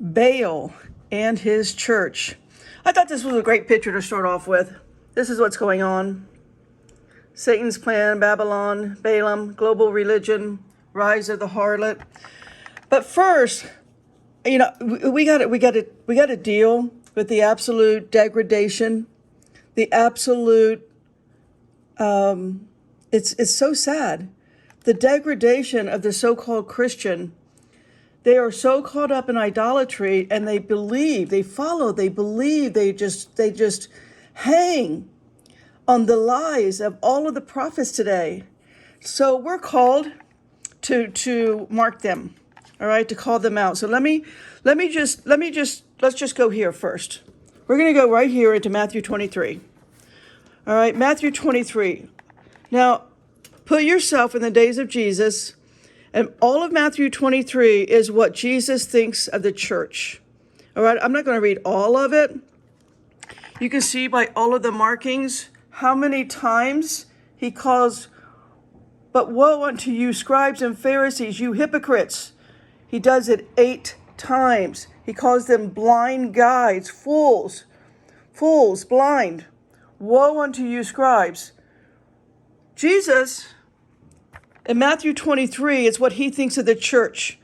Baal and his church. I thought this was a great picture to start off with. This is what's going on. Satan's plan, Babylon, Balaam, global religion, rise of the harlot. But first, we got to deal with the absolute degradation, the absolute. It's so sad, the degradation of the so-called Christian. They are so caught up in idolatry, and they believe, they follow, they believe, they just hang on the lies of all of the prophets today. So we're called to mark them, all right, to call them out. So let's just go here first. We're going to go right here into Matthew 23. All right, Matthew 23. Now, put yourself in the days of Jesus. And all of Matthew 23 is what Jesus thinks of the church. All right, I'm not going to read all of it. You can see by all of the markings how many times he calls, but woe unto you, scribes and Pharisees, you hypocrites. He does it 8 times. He calls them blind guides, fools, blind. Woe unto you, scribes. Jesus, in Matthew 23, it's what he thinks of the church.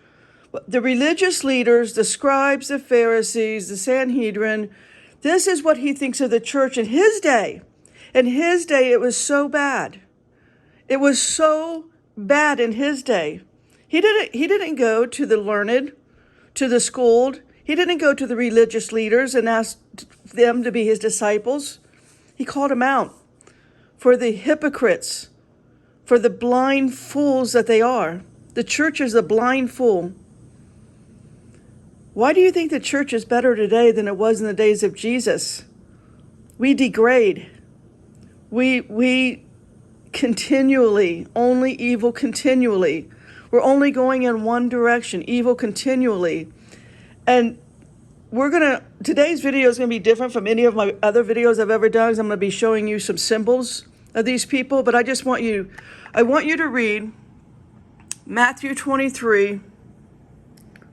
The religious leaders, the scribes, the Pharisees, the Sanhedrin, this is what he thinks of the church in his day. In his day, it was so bad. It was so bad in his day. He didn't go to the learned, to the schooled. He didn't go to the religious leaders and ask them to be his disciples. He called them out for the hypocrites, for the blind fools that they are. The church is a blind fool. Why do you think the church is better today than it was in the days of Jesus? We degrade. We continually, only evil continually. We're only going in one direction, evil continually. And today's video is going to be different from any of my other videos I've ever done. I'm going to be showing you some symbols of these people, but I want you to read Matthew 23,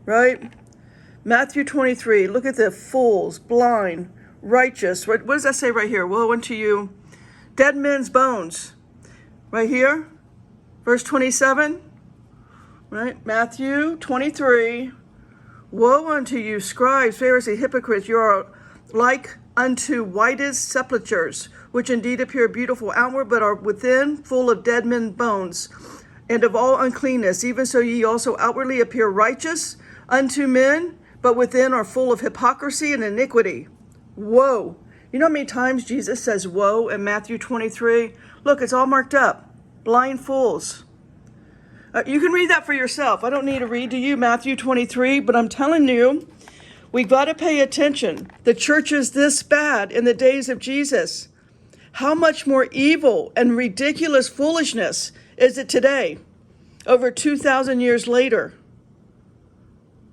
right? Matthew 23, look at the fools, blind, righteous. What does that say right here? Woe unto you, dead men's bones. Right here, verse 27, right? Matthew 23, woe unto you, scribes, Pharisees, hypocrites, you are like unto whitest sepulchres, which indeed appear beautiful outward, but are within full of dead men's bones, and of all uncleanness. Even so ye also outwardly appear righteous unto men, but within are full of hypocrisy and iniquity. Woe. You know how many times Jesus says woe in Matthew 23? Look, it's all marked up. Blind fools. You can read that for yourself. I don't need to read to you Matthew 23, but I'm telling you, we've got to pay attention. The church is this bad in the days of Jesus. How much more evil and ridiculous foolishness is it today, over 2,000 years later?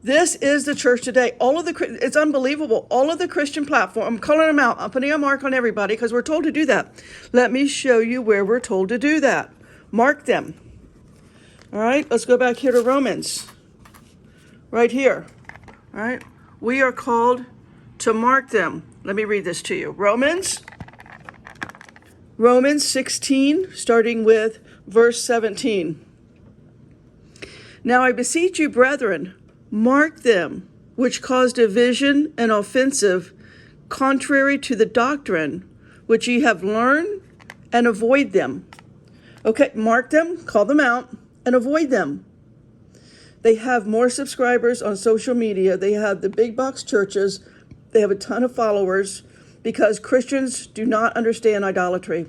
This is the church today. It's unbelievable. All of the Christian platform, I'm calling them out. I'm putting a mark on everybody because we're told to do that. Let me show you where we're told to do that. Mark them. All right, let's go back here to Romans. Right here. All right, we are called to mark them. Let me read this to you. Romans 16, starting with verse 17. Now I beseech you, brethren, mark them which cause division and offensive, contrary to the doctrine which ye have learned, and avoid them. Okay, mark them, call them out, and avoid them. They have more subscribers on social media. They have the big box churches. They have a ton of followers because Christians do not understand idolatry.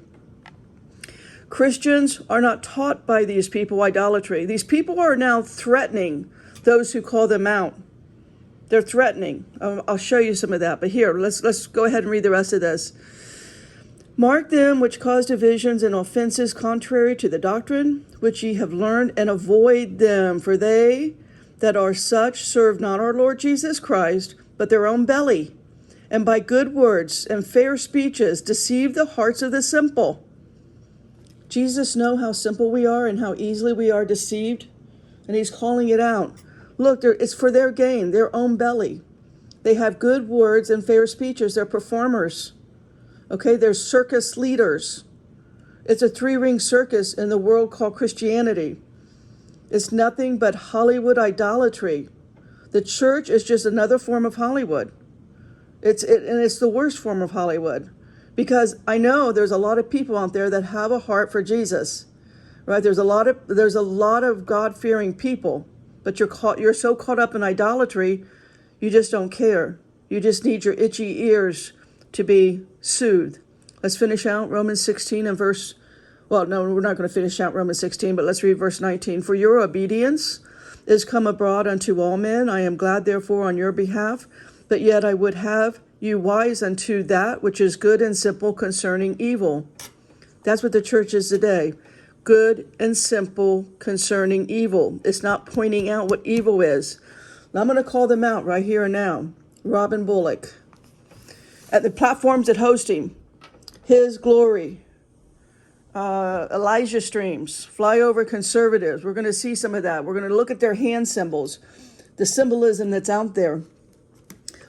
Christians are not taught by these people idolatry. These people are now threatening those who call them out. They're threatening. I'll show you some of that. But here, let's go ahead and read the rest of this. Mark them which cause divisions and offenses contrary to the doctrine which ye have learned, and avoid them. For they that are such serve not our Lord Jesus Christ, but their own belly, and by good words and fair speeches deceive the hearts of the simple. Jesus knows how simple we are and how easily we are deceived, and he's calling it out. Look, it's for their gain, their own belly. They have good words and fair speeches. They're performers. Okay, they're circus leaders. It's a three-ring circus in the world called Christianity. It's nothing but Hollywood idolatry. The church is just another form of Hollywood. And it's the worst form of Hollywood, because I know there's a lot of people out there that have a heart for Jesus, right? There's a lot of God-fearing people, but you're so caught up in idolatry, you just don't care. You just need your itchy ears to be soothed. Let's finish out Romans 16 and verse. Well, no, we're not going to finish out Romans 16, but let's read verse 19. For your obedience is come abroad unto all men. I am glad, therefore, on your behalf. But yet I would have you wise unto that which is good and simple concerning evil. That's what the church is today. Good and simple concerning evil. It's not pointing out what evil is. Now, I'm going to call them out right here and now. Robin Bullock. At the platforms that host him. His Glory. Elijah Streams. Flyover Conservatives. We're going to see some of that. We're going to look at their hand symbols. The symbolism that's out there.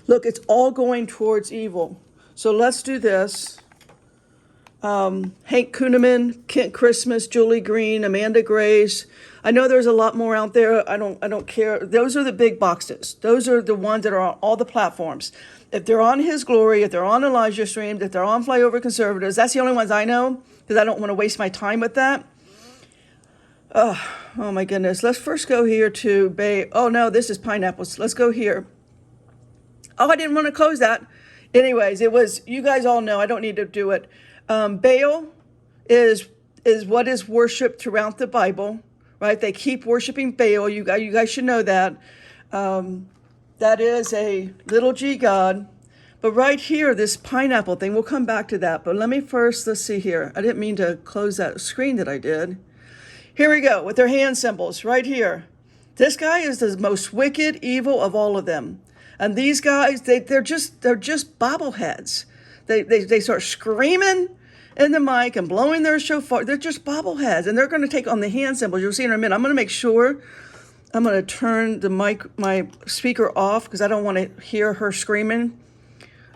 Look, it's all going towards evil. So let's do this. Hank Kuhneman, Kent Christmas, Julie Green, Amanda Grace. I know there's a lot more out there. I don't care. Those are the big boxes. Those are the ones that are on all the platforms. If they're on His Glory, if they're on Elijah Stream, if they're on Flyover Conservatives, that's the only ones I know, because I don't want to waste my time with that. Oh my goodness. Let's first go here to Baal. Oh no, this is pineapples. Let's go here. Oh, I didn't want to close that. Anyways, it was, you guys all know, I don't need to do it. Baal is what is worshipped throughout the Bible, right? They keep worshiping Baal. You guys should know that. That is a little g god. But right here, this pineapple thing, we'll come back to that. But let's see here. I didn't mean to close that screen that I did. Here we go with their hand symbols right here. This guy is the most wicked, evil of all of them. And these guys, they're just bobbleheads. They start screaming in the mic and blowing their shofar. They're just bobbleheads, and they're going to take on the hand symbols. You'll see in a minute. I'm going to make sure. I'm going to turn my speaker off because I don't want to hear her screaming.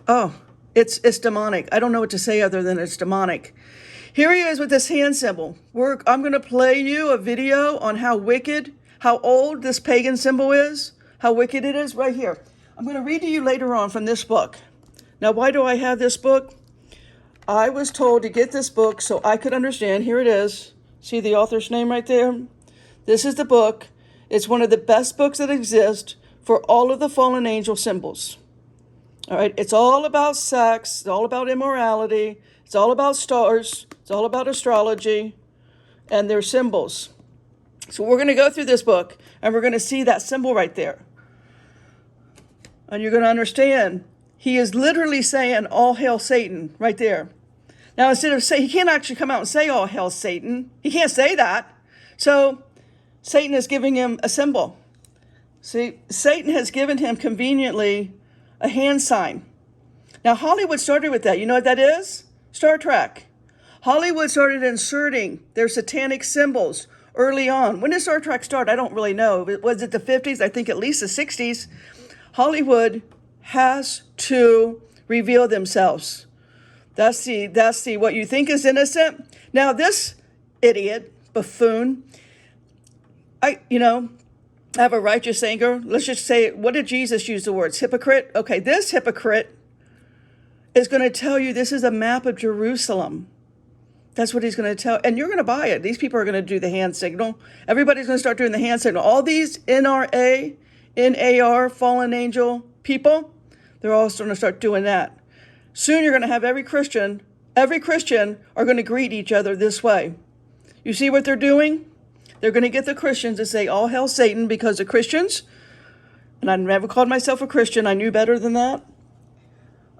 Oh, it's demonic. I don't know what to say other than it's demonic. Here he is with this hand symbol. I'm going to play you a video on how wicked, how old this pagan symbol is, how wicked it is right here. I'm going to read to you later on from this book. Now, why do I have this book? I was told to get this book so I could understand. Here it is. See the author's name right there? This is the book. It's one of the best books that exist for all of the fallen angel symbols. All right. It's all about sex. It's all about immorality. It's all about stars. It's all about astrology and their symbols. So we're going to go through this book and we're going to see that symbol right there. And you're going to understand, he is literally saying, all hail Satan, right there. Now, instead of he can't actually come out and say, all hail Satan. He can't say that. So Satan is giving him a symbol. See, Satan has given him conveniently a hand sign. Now, Hollywood started with that. You know what that is? Star Trek. Hollywood started inserting their satanic symbols early on. When did Star Trek start? I don't really know. Was it the 50s? I think at least the 60s. Hollywood has to reveal themselves. That's the what you think is innocent. Now this idiot, buffoon, I have a righteous anger. Let's just say, what did Jesus use the words? Hypocrite? Okay, this hypocrite is going to tell you this is a map of Jerusalem. That's what he's going to tell. And you're going to buy it. These people are going to do the hand signal. Everybody's going to start doing the hand signal. All these NRA, NAR, fallen angel people, they're all going to start doing that. Soon you're going to have every Christian are going to greet each other this way. You see what they're doing? They're going to get the Christians to say, all hail Satan, because the Christians, and I never called myself a Christian. I knew better than that.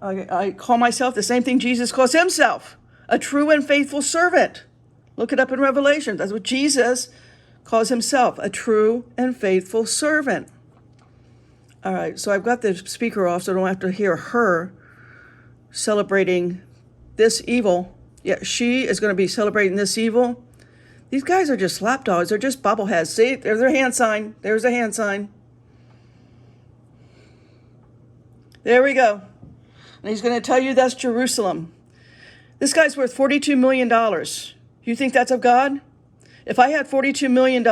I call myself the same thing Jesus calls himself, a true and faithful servant. Look it up in Revelation. That's what Jesus calls himself, a true and faithful servant. All right, so I've got the speaker off so I don't have to hear her celebrating this evil. Yeah, she is going to be celebrating this evil. These guys are just lapdogs. They're just bobbleheads. See, there's their hand sign. There's a hand sign. There we go. And he's going to tell you that's Jerusalem. This guy's worth $42 million. You think that's of God? If I had $42 million,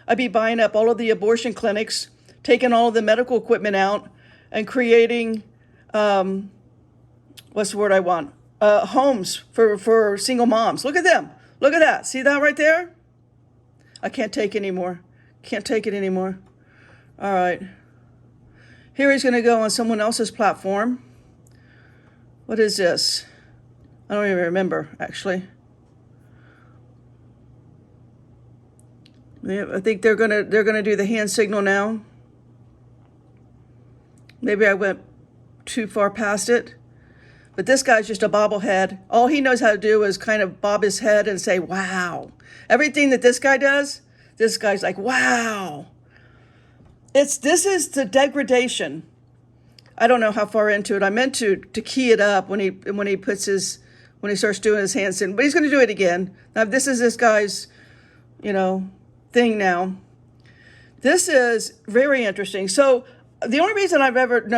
I'd be buying up all of the abortion clinics, taking all of the medical equipment out, and creating, what's the word I want? Homes for single moms. Look at them. Look at that. See that right there? I can't take anymore. Can't take it anymore. All right. Here he's going to go on someone else's platform. What is this? I don't even remember, actually. Yeah, I think they're gonna do the hand signal now. Maybe I went too far past it. But this guy's just a bobblehead. All he knows how to do is kind of bob his head and say, wow. Everything that this guy does, this guy's like, wow. This is the degradation. I don't know how far into it. I meant to key it up when he starts doing his hand signal, but he's going to do it again. Now this is this guy's, thing now. This is very interesting. So the only reason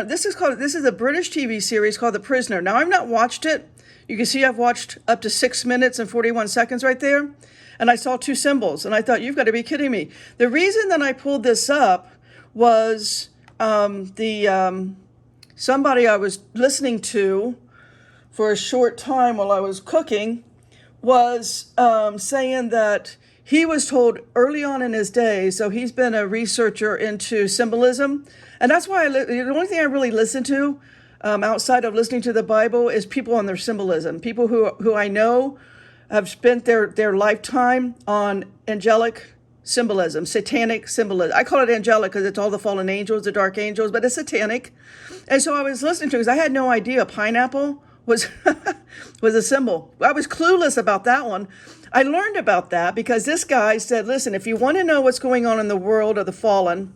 this is a British TV series called The Prisoner. Now I've not watched it. You can see I've watched up to 6 minutes and 41 seconds right there. And I saw 2 symbols and I thought, you've got to be kidding me. The reason that I pulled this up was somebody I was listening to for a short time while I was cooking was saying that he was told early on in his day, so he's been a researcher into symbolism, and that's why the only thing I really listen to outside of listening to the Bible is people on their symbolism, people who I know have spent their lifetime on angelic symbolism, satanic symbolism. I call it angelic because it's all the fallen angels, the dark angels, but it's satanic. And so I was listening to it because I had no idea pineapple was was a symbol. I was clueless about that one. I learned about that because this guy said, listen, if you want to know what's going on in the world of the fallen,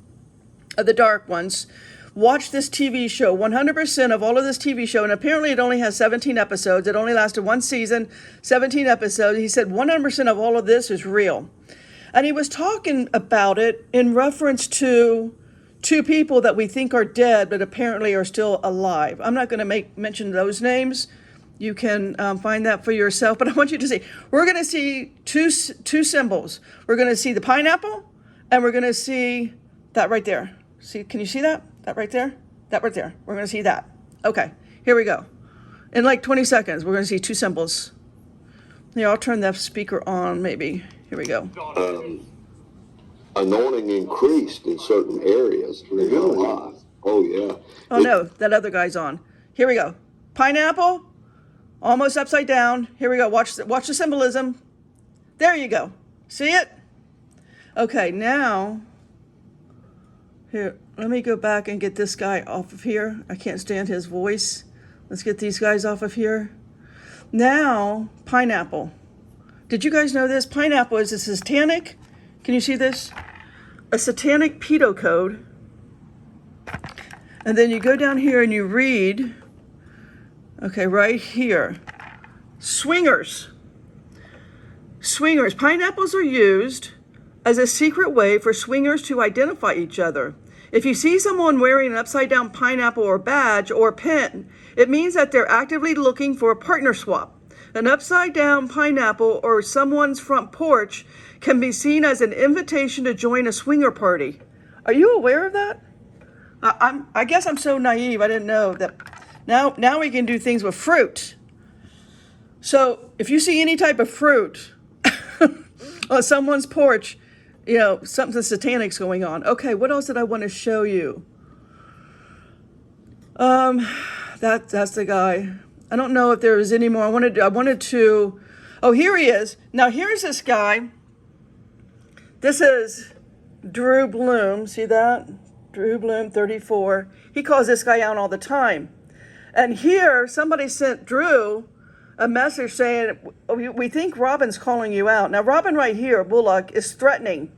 of the dark ones, watch this TV show. 100% of all of this TV show, and apparently it only has 17 episodes. It only lasted 1 season, 17 episodes. He said 100% of all of this is real. And he was talking about it in reference to 2 people that we think are dead, but apparently are still alive. I'm not going to mention those names. You can find that for yourself, but I want you to see. We're going to see two symbols. We're going to see the pineapple, and we're going to see that right there. See, can you see that? That right there? That right there. We're going to see that. Okay, here we go. In like 20 seconds, we're going to see 2 symbols. Yeah, I'll turn the speaker on, maybe. Here we go. Anointing increased in certain areas. Oh, yeah. Oh, no, that other guy's on. Here we go. Pineapple, almost upside down. Here we go. Watch the symbolism. There you go. See it? Okay, now, here, let me go back and get this guy off of here. I can't stand his voice. Let's get these guys off of here. Now, pineapple. Did you guys know this? Pineapple is a satanic, can you see this? A satanic pedo code. And then you go down here and you read, okay, right here, swingers. Swingers. Pineapples are used as a secret way for swingers to identify each other. If you see someone wearing an upside down pineapple or badge or pin, it means that they're actively looking for a partner swap. An upside down pineapple or someone's front porch can be seen as an invitation to join a swinger party. Are you aware of that? I guess I'm so naive. I didn't know that. Now we can do things with fruit. So if you see any type of fruit on someone's porch, something satanic's going on. Okay, what else did I want to show you? That's the guy. I don't know if there was any more. I wanted to. Oh, here he is. Now here's this guy. This is Drew Bloom. See that? Drew Bloom, 34. He calls this guy out all the time. And here, somebody sent Drew a message saying, we think Robin's calling you out. Now, Robin right here, Bullock, is threatening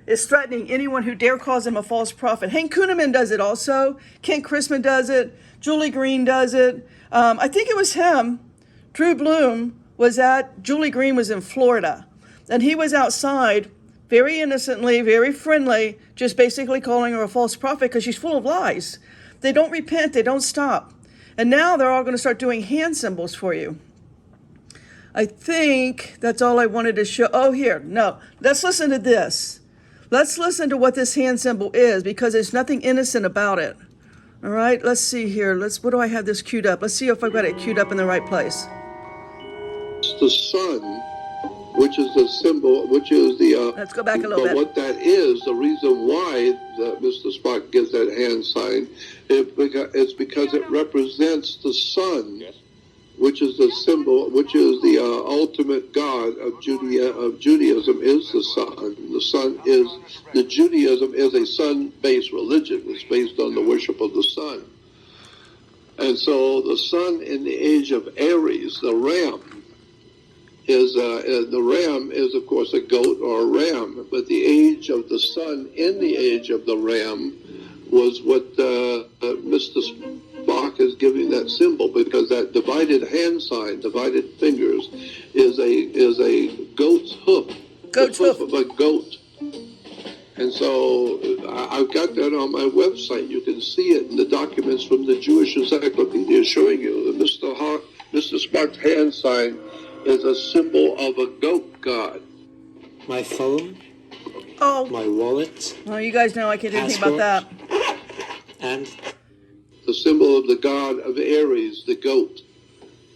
anyone who dare calls him a false prophet. Hank Kuhneman does it also. Kent Chrisman does it. Julie Green does it. I think it was him. Drew Bloom Julie Green was in Florida. And he was outside, very innocently, very friendly, just basically calling her a false prophet because she's full of lies. They don't repent. They don't stop. And now they're all going to start doing hand symbols for you. I think that's all I wanted to show. Oh, here. No. Let's listen to this. Let's listen to what this hand symbol is, because there's nothing innocent about it. All right. Let's see here. What do I have this queued up? Let's see if I've got it queued up in the right place. It's the sun, which is the symbol, which is the... Let's go back a little bit. But what that is, the reason why Mr. Spock gives that hand sign, it's because it represents the sun, which is the symbol, which is the ultimate god of Judaism, is the sun. Judaism is a sun-based religion. It's based on the worship of the sun. And so the sun in the age of Aries, the ram, is of course a goat or a ram, but the age of the sun in the age of the ram was what Mr. Spock is giving that symbol, because that divided hand sign, divided fingers, is a goat's hoof, Goat's the hoof hoof. of a goat. And so I've got that on my website. You can see it in the documents from the Jewish Encyclopedia showing you that Mr. Spock's hand sign is a symbol of a goat god. My phone, Oh. my wallet, Well, you guys know I can't do anything about that. and The symbol of the god of Aries, the goat,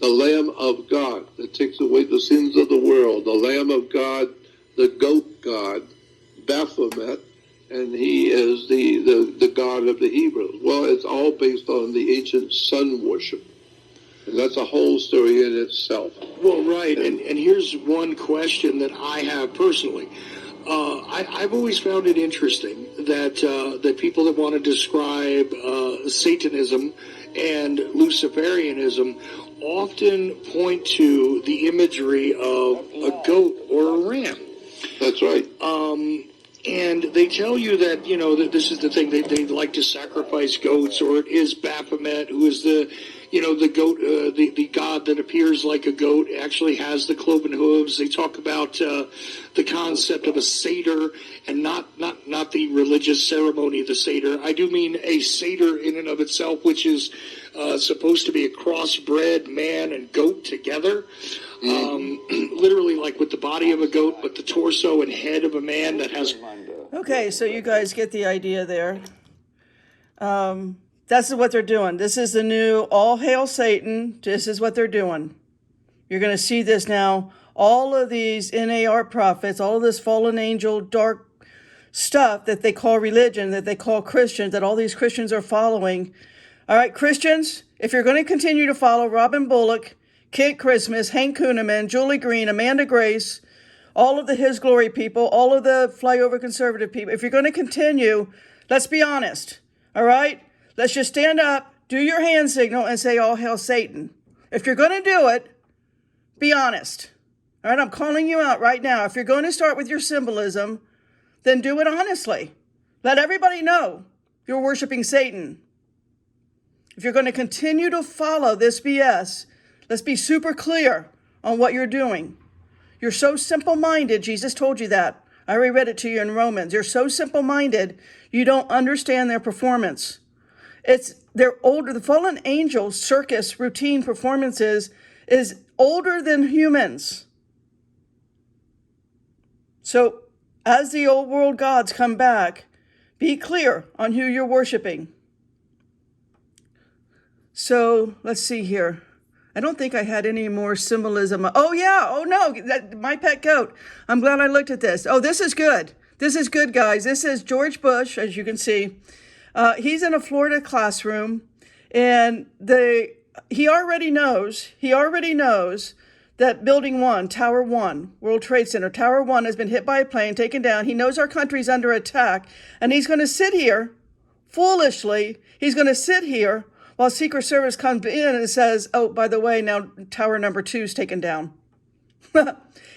the Lamb of God that takes away the sins of the world, the Lamb of God, the goat god, Baphomet, and he is the god of the Hebrews. Well, it's all based on the ancient sun worship. And that's a whole story in itself. Well, right, and here's one question that I have personally. I've always found it interesting that people that want to describe Satanism and Luciferianism often point to the imagery of a goat or a ram. That's right. And they tell you that, that this is the thing, they like to sacrifice goats, or it is Baphomet, who is the goat, the god that appears like a goat, actually has the cloven hooves. They talk about the concept of a Seder, and not the religious ceremony of the Seder. I do mean a Seder in and of itself, which is supposed to be a crossbred man and goat together. Literally like with the body of a goat, but the torso and head of a man that has... Okay, so you guys get the idea there. This is what they're doing. This is the new all hail Satan. This is what they're doing. You're going to see this now. All of these NAR prophets, all of this fallen angel, dark stuff that they call religion, that they call Christians, that all these Christians are following. All right, Christians, if you're going to continue to follow Robin Bullock, Kit Christmas, Hank Kuhneman, Julie Green, Amanda Grace, all of the His Glory people, all of the flyover conservative people, if you're going to continue, let's be honest, all right? Let's just stand up, do your hand signal, and say, all hail Satan. If you're going to do it, be honest. All right, I'm calling you out right now. If you're going to start with your symbolism, then do it honestly. Let everybody know you're worshiping Satan. If you're going to continue to follow this BS, let's be super clear on what you're doing. You're so simple-minded. Jesus told you that. I already read it to you in Romans. You're so simple-minded, you don't understand their performance. They're older. The fallen angel circus routine performances is older than humans. So as the old world gods come back, be clear on who you're worshiping. So let's see here. I don't think I had any more symbolism. Oh, yeah. Oh, no. My pet goat. I'm glad I looked at this. Oh, this is good. This is good, guys. This is George Bush, as you can see. He's in a Florida classroom, and he already knows that Building 1, Tower 1, World Trade Center, Tower 1 has been hit by a plane, taken down. He knows our country's under attack, and he's going to sit here, foolishly, he's going to sit here while Secret Service comes in and says, oh, by the way, now Tower number 2 is taken down.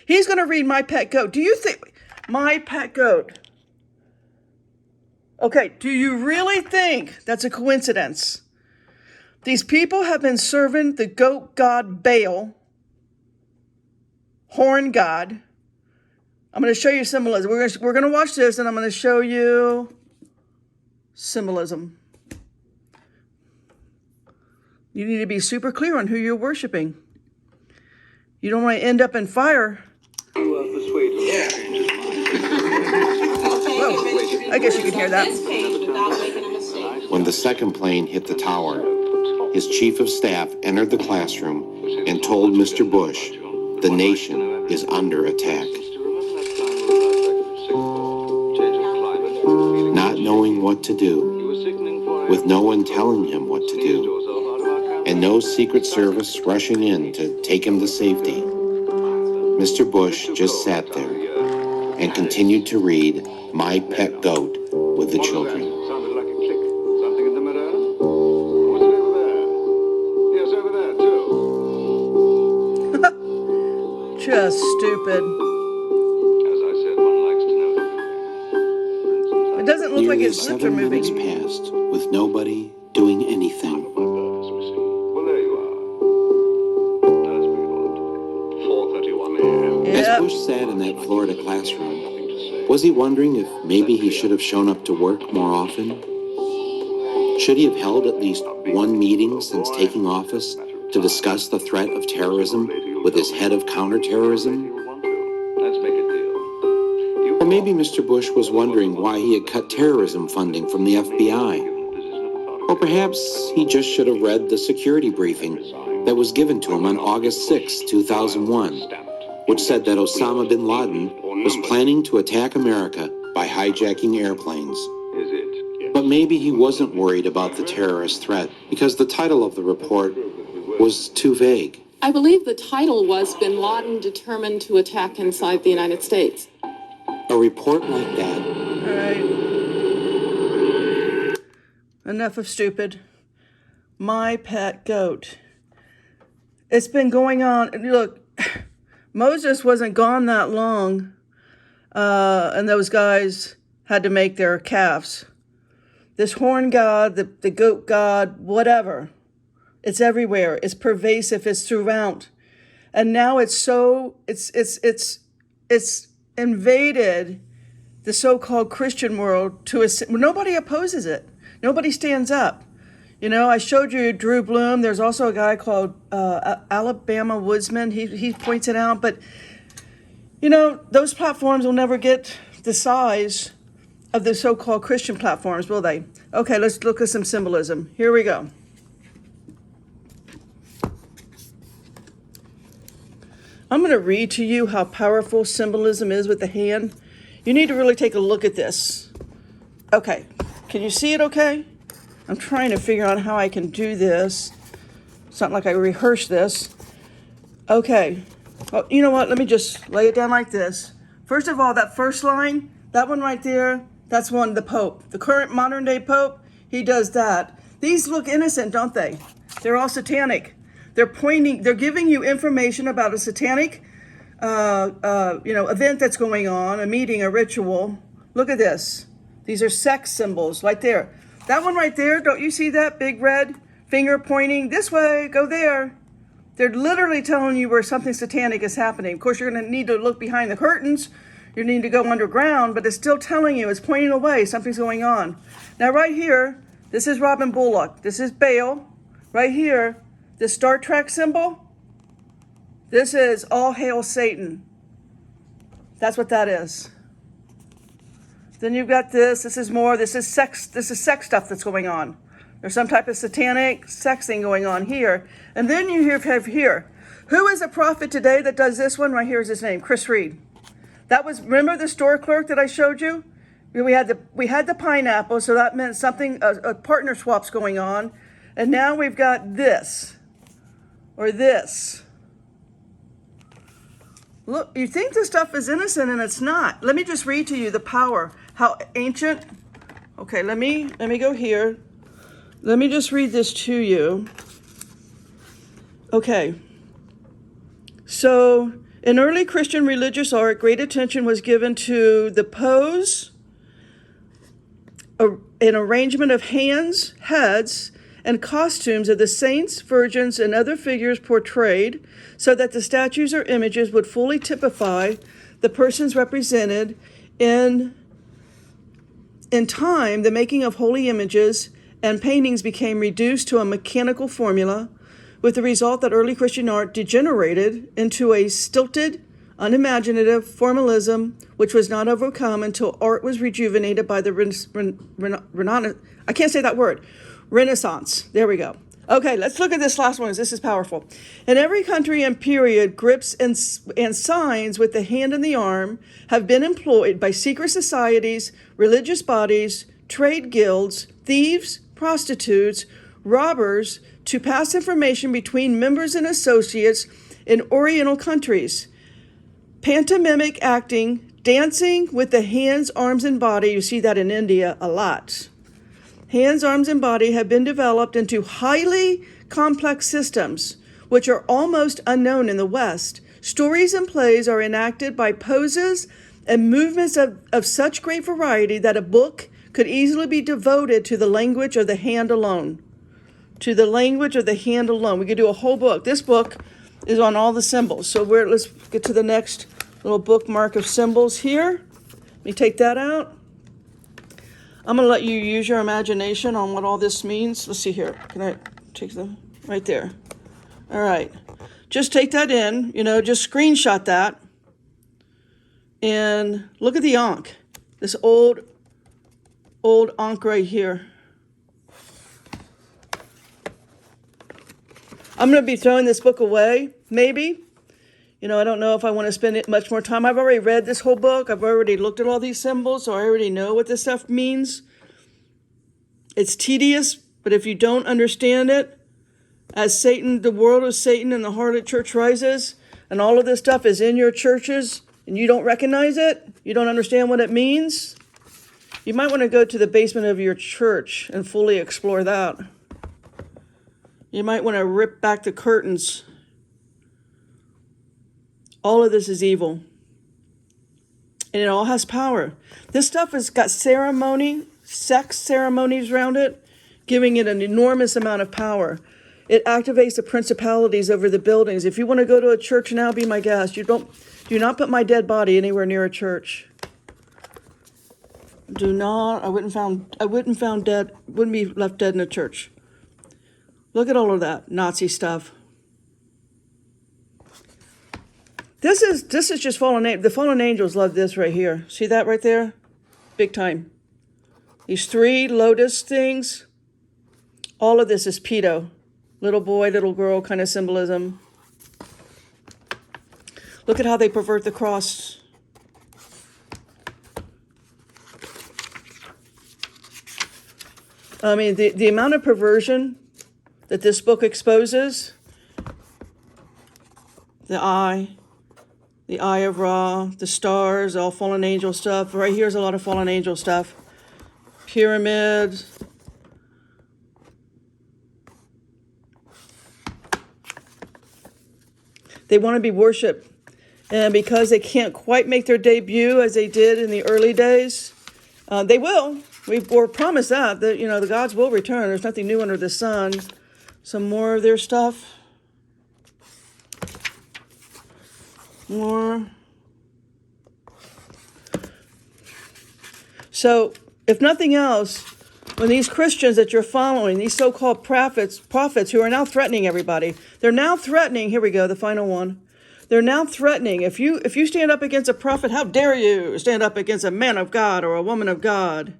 He's going to read My Pet Goat. Do you think, My Pet Goat? Okay, do you really think that's a coincidence? These people have been serving the goat god Baal, horn god. I'm going to show you symbolism. We're going to watch this, and I'm going to show you symbolism. You need to be super clear on who you're worshiping. You don't want to end up in fire. Whoa, I guess you can hear that. When the second plane hit the tower, his chief of staff entered the classroom and told Mr. Bush the nation is under attack. Not knowing what to do, with no one telling him what to do, and no Secret Service rushing in to take him to safety, Mr. Bush just sat there and continued to read My Pet Goat with the children. Sounded like a click. Something in the mirror? Was it over there? Yes, over there, too. Just stupid. As I said, one likes to know the It doesn't look like Nearly his lips are 7 minutes moving. passed with nobody doing anything. Well, there you are. That's beautiful. 4:31 a.m. As Yep. Bush sat in that Florida classroom, was he wondering if maybe he should have shown up to work more often? Should he have held at least one meeting since taking office to discuss the threat of terrorism with his head of counterterrorism? Let's make a deal. Or maybe Mr. Bush was wondering why he had cut terrorism funding from the FBI. Or perhaps he just should have read the security briefing that was given to him on August 6, 2001, which said that Osama bin Laden was planning to attack America by hijacking airplanes. Is it? But maybe he wasn't worried about the terrorist threat because the title of the report was too vague. I believe the title was Bin Laden Determined to Attack Inside the United States. A report like that. All right. Enough of stupid. My pet goat. It's been going on. Look, Moses wasn't gone that long, and those guys had to make their calves. This horn god, the goat god, whatever. It's everywhere. It's pervasive. It's throughout. And now it's invaded the so-called Christian world nobody opposes it. Nobody stands up. You know, I showed you Drew Bloom. There's also a guy called Alabama Woodsman. He points it out. But, you know, those platforms will never get the size of the so-called Christian platforms, will they? Okay, let's look at some symbolism. Here we go. I'm going to read to you how powerful symbolism is with the hand. You need to really take a look at this. Okay, can you see it okay? I'm trying to figure out how I can do this. It's not like I rehearsed this. Okay, well, you know what? Let me just lay it down like this. First of all, that first line, that one right there, that's the Pope. The current modern day Pope, he does that. These look innocent, don't they? They're all satanic. They're giving you information about a satanic, event that's going on, a meeting, a ritual. Look at this. These are sex symbols right there. That one right there, don't you see that big red finger pointing this way, go there? They're literally telling you where something satanic is happening. Of course, you're going to need to look behind the curtains. You need to go underground, but it's still telling you, it's pointing away, something's going on. Now right here, this is Robin Bullock. This is Baal. Right here, this Star Trek symbol, this is all hail Satan. That's what that is. Then you've got this is sex stuff that's going on. There's some type of satanic sex thing going on here. And then you have here, who is a prophet today that does this one? Right here is his name, Chris Reed. That was, remember the store clerk that I showed you? We had the pineapple, so that meant something, a partner swap's going on. And now we've got this, or this. Look, you think this stuff is innocent and it's not. Let me just read to you the power, how ancient. Okay, let me go here. Let me just read this to you. Okay. So, in early Christian religious art, great attention was given to the pose, an arrangement of hands, heads, and costumes of the saints, virgins, and other figures portrayed, so that the statues or images would fully typify the persons represented in time. The making of holy images and paintings became reduced to a mechanical formula, with the result that early Christian art degenerated into a stilted, unimaginative formalism, which was not overcome until art was rejuvenated by the Renaissance. There we go. Okay, let's look at this last one. This is powerful. In every country and period, grips and signs with the hand and the arm have been employed by secret societies, religious bodies, trade guilds, thieves, prostitutes, robbers, to pass information between members and associates in Oriental countries. Pantomimic acting, dancing with the hands, arms, and body, you see that in India a lot. Hands, arms, and body have been developed into highly complex systems, which are almost unknown in the West. Stories and plays are enacted by poses and movements of such great variety that a book could easily be devoted to the language of the hand alone. To the language of the hand alone. We could do a whole book. This book is on all the symbols. So let's get to the next little bookmark of symbols here. Let me take that out. I'm going to let you use your imagination on what all this means. Let's see here. Can I take them? Right there. All right. Just take that in, just screenshot that. And look at the Ankh. This old Ankh right here. I'm going to be throwing this book away, maybe. I don't know if I want to spend much more time. I've already read this whole book. I've already looked at all these symbols, so I already know what this stuff means. It's tedious, but if you don't understand it, as Satan, the world of Satan and the harlot church rises, and all of this stuff is in your churches, and you don't recognize it, you don't understand what it means, you might want to go to the basement of your church and fully explore that. You might want to rip back the curtains. All of this is evil. And it all has power. This stuff has got sex ceremonies around it, giving it an enormous amount of power. It activates the principalities over the buildings. If you want to go to a church now, be my guest. Do not put my dead body anywhere near a church. Do not. I wouldn't be left dead in a church. Look at all of that Nazi stuff. This is just fallen angels. The fallen angels love this right here. See that right there? Big time. These 3 lotus things. All of this is pedo. Little boy, little girl kind of symbolism. Look at how they pervert the cross. I mean, the amount of perversion that this book exposes. The eye of Ra, the stars, all fallen angel stuff. Right here's a lot of fallen angel stuff. Pyramids. They want to be worshipped. And because they can't quite make their debut as they did in the early days, they will. We're promised that the gods will return. There's nothing new under the sun. Some more of their stuff. More. So, if nothing else, when these Christians that you're following, these so-called prophets who are now threatening everybody, they're now threatening, here we go, the final one. They're now threatening, if you stand up against a prophet, how dare you stand up against a man of God or a woman of God?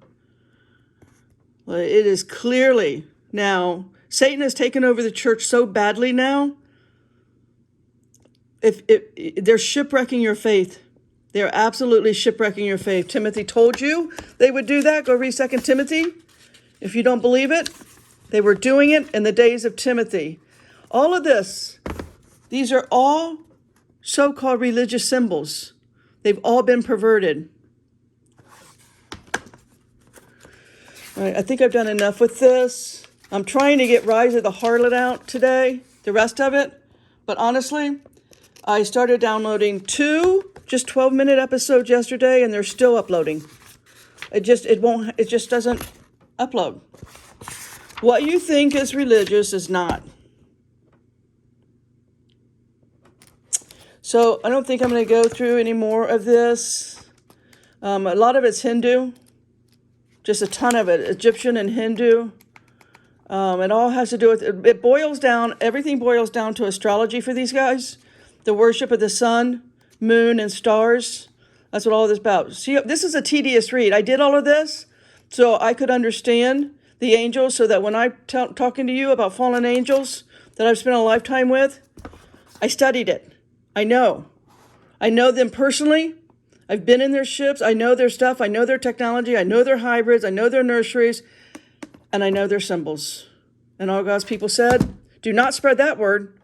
Well, it is clearly now, Satan has taken over the church so badly now, if they're shipwrecking your faith. They're absolutely shipwrecking your faith. Timothy told you they would do that. Go read 2 Timothy. If you don't believe it, they were doing it in the days of Timothy. All of this, these are all so-called religious symbols. They've all been perverted. All right, I think I've done enough with this. I'm trying to get Rise of the Harlot out today, the rest of it. But honestly, I started downloading 2 just 12-minute episodes yesterday, and they're still uploading. It just doesn't upload. What you think is religious is not. So I don't think I'm going to go through any more of this. A lot of it's Hindu. Just a ton of it. Egyptian and Hindu. It all has to do with, it boils down, everything boils down to astrology for these guys. The worship of the sun, moon, and stars. That's what all this is about. See, this is a tedious read. I did all of this so I could understand the angels, so that when I'm talking to you about fallen angels that I've spent a lifetime with, I studied it. I know them personally. I've been in their ships. I know their stuff. I know their technology. I know their hybrids. I know their nurseries. And I know their symbols. And all God's people said, do not spread that word.